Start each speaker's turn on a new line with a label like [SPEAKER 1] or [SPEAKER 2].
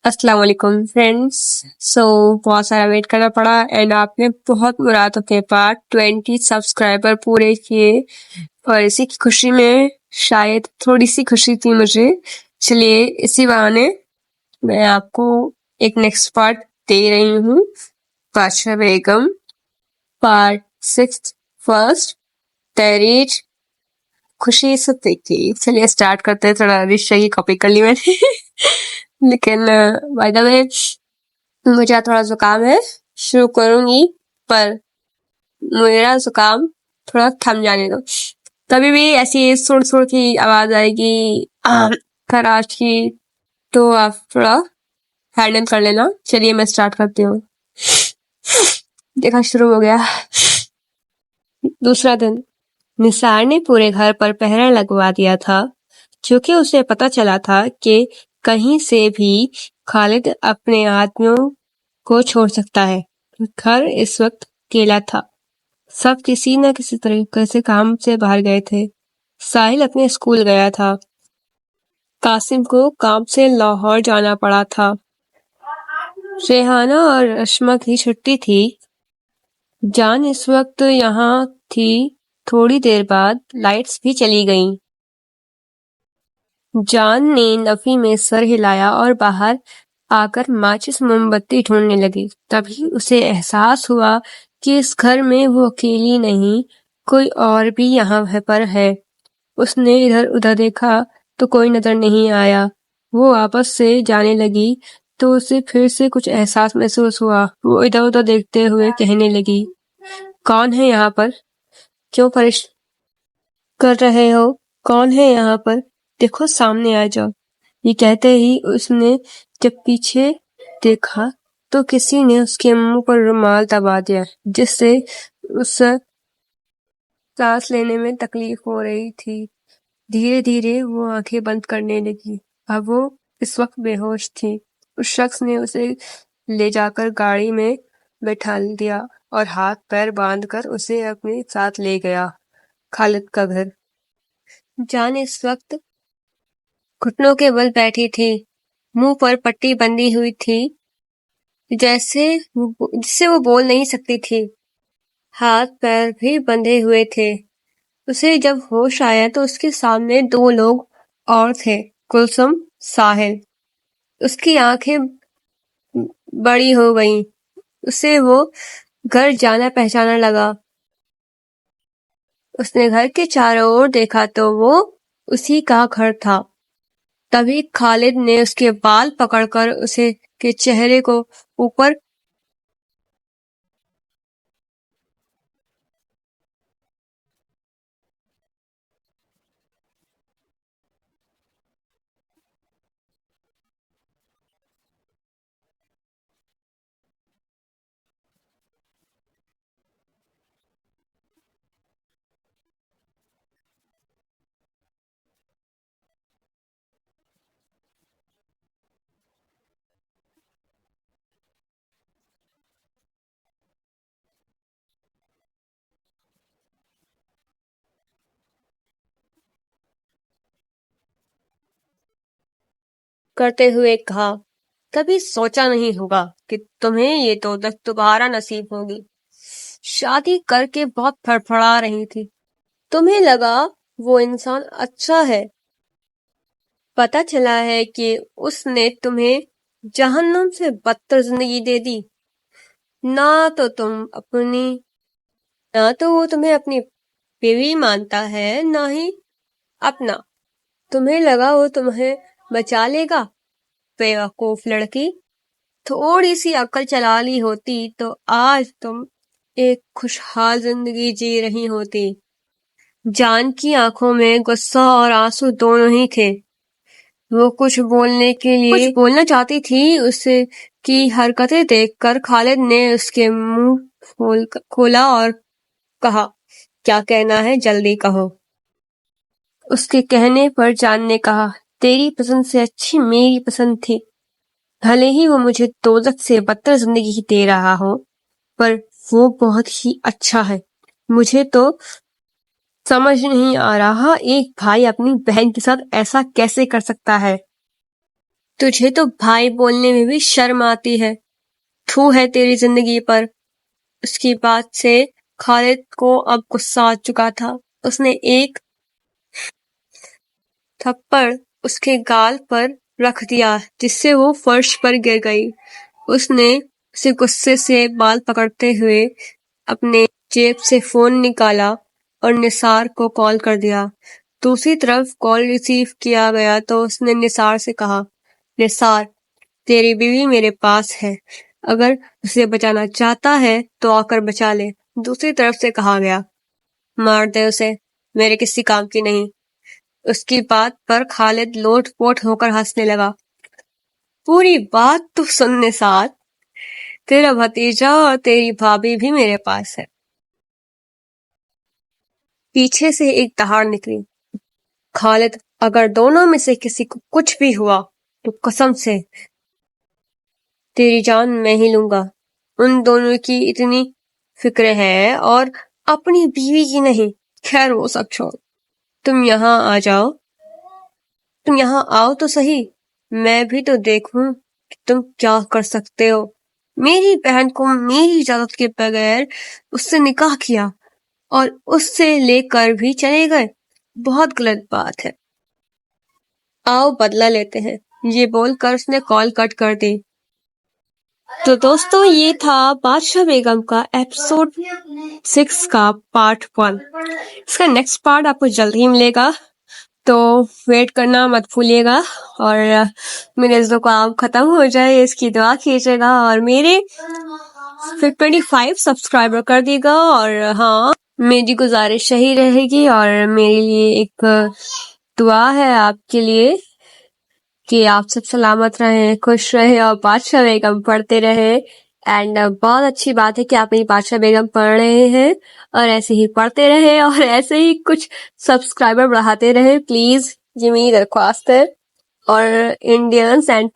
[SPEAKER 1] अस्सलाम वालेकुम फ्रेंड्स। बहुत सारा वेट करना पड़ा एंड आपने बहुत मुरादों के बाद 20 सब्सक्राइबर पूरे किए और इसी की खुशी में शायद थोड़ी सी खुशी थी मुझे। चलिए इसी बहाने मैं आपको एक नेक्स्ट पार्ट दे रही हूँ। बादशाह बेगम पार्ट 6 फर्स्ट तहरीर खुशी सिद्दीकी। चलिए स्टार्ट करते हैं। थोड़ा रिश्ते की कॉपी कर ली मैंने लेकिन बाय द वे मुझे थोड़ा जुकाम है, शुरू करूंगी पर मेरा जुकाम थोड़ा थम जाने दो। तभी भी ऐसी सुर सुर की आवाज आएगी खराश की, तो आप थोड़ा हैंडल कर लेना। चलिए मैं स्टार्ट करती हूँ। देखा शुरू हो गया। दूसरा दिन निसार ने पूरे घर पर पहरा लगवा दिया था, क्योंकि उसे पता चला था कि कहीं से भी खालिद अपने आदमियों को छोड़ सकता है। घर इस वक्त अकेला था। सब किसी न किसी तरीके से काम से बाहर गए थे। साहिल अपने स्कूल गया था। कासिम को काम से लाहौर जाना पड़ा था। रेहाना और अशमा की छुट्टी थी। जान इस वक्त यहाँ थी। थोड़ी देर बाद लाइट्स भी चली गईं। जान ने नफी में सर हिलाया और बाहर आकर माचिस मोमबत्ती ढूंढने लगी। तभी उसे एहसास हुआ कि इस घर में वो अकेली नहीं, कोई और भी यहाँ पर है। उसने इधर उधर देखा तो कोई नजर नहीं आया। वो वापस से जाने लगी तो उसे फिर से कुछ एहसास महसूस हुआ। वो इधर उधर देखते हुए कहने लगी, कौन है यहाँ पर? क्यों परेशान कर रहे हो? कौन है यहाँ पर? देखो सामने आ जाओ। ये कहते ही उसने जब पीछे देखा तो किसी ने उसके मुंह पर रुमाल दबा दिया, जिससे उसे सांस लेने में तकलीफ हो रही थी। धीरे धीरे वो आंखें बंद करने लगी। अब वो इस वक्त बेहोश थी। उस शख्स ने उसे ले जाकर गाड़ी में बैठा दिया और हाथ पैर बांधकर उसे अपने साथ ले गया। खालिद का घर। जान इस वक्त घुटनों के बल बैठी थी। मुंह पर पट्टी बंधी हुई थी, जिससे वो बोल नहीं सकती थी। हाथ पैर भी बंधे हुए थे। उसे जब होश आया तो उसके सामने दो लोग और थे, कुलसुम, साहिल। उसकी आंखें बड़ी हो गईं। उसे वो घर जाना पहचाना लगा। उसने घर के चारों ओर देखा तो वो उसी का घर था। तभी खालिद ने उसके बाल पकड़कर उसे के चेहरे को ऊपर करते हुए कहा, कभी सोचा नहीं होगा कि तुम्हें ये दौलत दोबारा नसीब होगी। शादी करके बहुत फड़फड़ा रही थी। तुम्हें लगा वो इंसान अच्छा है। पता चला है कि उसने तुम्हें जहन्नुम से बदतर जिंदगी दे दी। ना तो तुम अपनी ना तो वो तुम्हें अपनी बीवी मानता है, ना ही अपना। तुम्हें लगा वो तुम्हें बचा लेगा। बेवकूफ लड़की। थोड़ी सी अक्ल चला ली होती तो आज तुम एक खुशहाल जिंदगी जी रही होती। जान की आंखों में गुस्सा और आंसू दोनों ही थे। वो कुछ बोलना चाहती थी। उसे की हरकतें देखकर खालिद ने उसके मुंह खोला और कहा, क्या कहना है, जल्दी कहो। उसके कहने पर जान ने कहा, तेरी पसंद से अच्छी मेरी पसंद थी। भले ही वो मुझे दोजख से बदतर जिंदगी दे रहा हो, पर वो बहुत ही अच्छा है। मुझे तो समझ नहीं आ रहा एक भाई अपनी बहन के साथ ऐसा कैसे कर सकता है। تجھے تو بھائی بولنے میں بھی شرم آتی ہے، تھو ہے تیری زندگی پر۔ اس کی بات سے خالد کو اب غصہ آ چکا تھا۔ اس نے ایک تھپڑ اس کے گال پر رکھ دیا جس سے وہ فرش پر گر گئی۔ اس نے اسے غصے سے بال پکڑتے ہوئے اپنے جیب سے فون نکالا اور نثار کو کال کر دیا۔ دوسری طرف کال ریسیو کیا گیا تو اس نے نثار سے کہا، نثار، تیری بیوی میرے پاس ہے، اگر اسے بچانا چاہتا ہے تو آ کر بچا لے۔ دوسری طرف سے کہا گیا، مار دے اسے، میرے کسی کام کی نہیں۔ اس کی بات پر خالد لوٹ پوٹ ہو کر ہنسنے لگا۔ پوری بات تو سن نثار، تیرا بھتیجا اور تیری بھابھی بھی میرے پاس ہے۔ پیچھے سے ایک دہاڑ نکلی۔ خالد، اگر دونوں میں سے کسی کو کچھ بھی ہوا تو قسم سے تیری جان میں ہی لوں گا۔ ان دونوں کی اتنی فکر ہے اور اپنی بیوی کی نہیں۔ خیر وہ سب چھوڑ، تم یہاں آ جاؤ، تم یہاں آؤ تو صحیح، میں بھی تو دیکھوں کہ تم کیا کر سکتے ہو۔ میری بہن کو میری اجازت کے بغیر اس سے نکاح کیا اور اس سے لے کر بھی چلے گئے، بہت غلط بات ہے۔ آؤ بدلہ لیتے ہیں۔ یہ بول کر اس نے کال کٹ کر دی۔ تو دوستو یہ تھا بادشاہ بیگم کا ایپیسوڈ 6 کا پارٹ 1۔ اس کا نیکسٹ پارٹ آپ کو جلد ہی ملے گا، تو ویٹ کرنا مت بھولیے گا، اور میرے زکام ختم ہو جائے اس کی دعا کیجیے گا، اور میرے 25 سبسکرائبر کر دیے گا۔ اور ہاں، میری گزارش یہی رہے گی اور میرے لیے ایک دعا ہے آپ کے لیے کہ آپ سب سلامت رہیں، خوش رہیں اور بادشاہ بیگم پڑھتے رہیں۔ اینڈ بہت اچھی بات ہے کہ آپ میری بادشاہ بیگم پڑھ رہے ہیں، اور ایسے ہی پڑھتے رہے اور ایسے ہی کچھ سبسکرائبر بڑھاتے رہے پلیز، یہ میری درخواست ہے۔ اور انڈینس اینڈ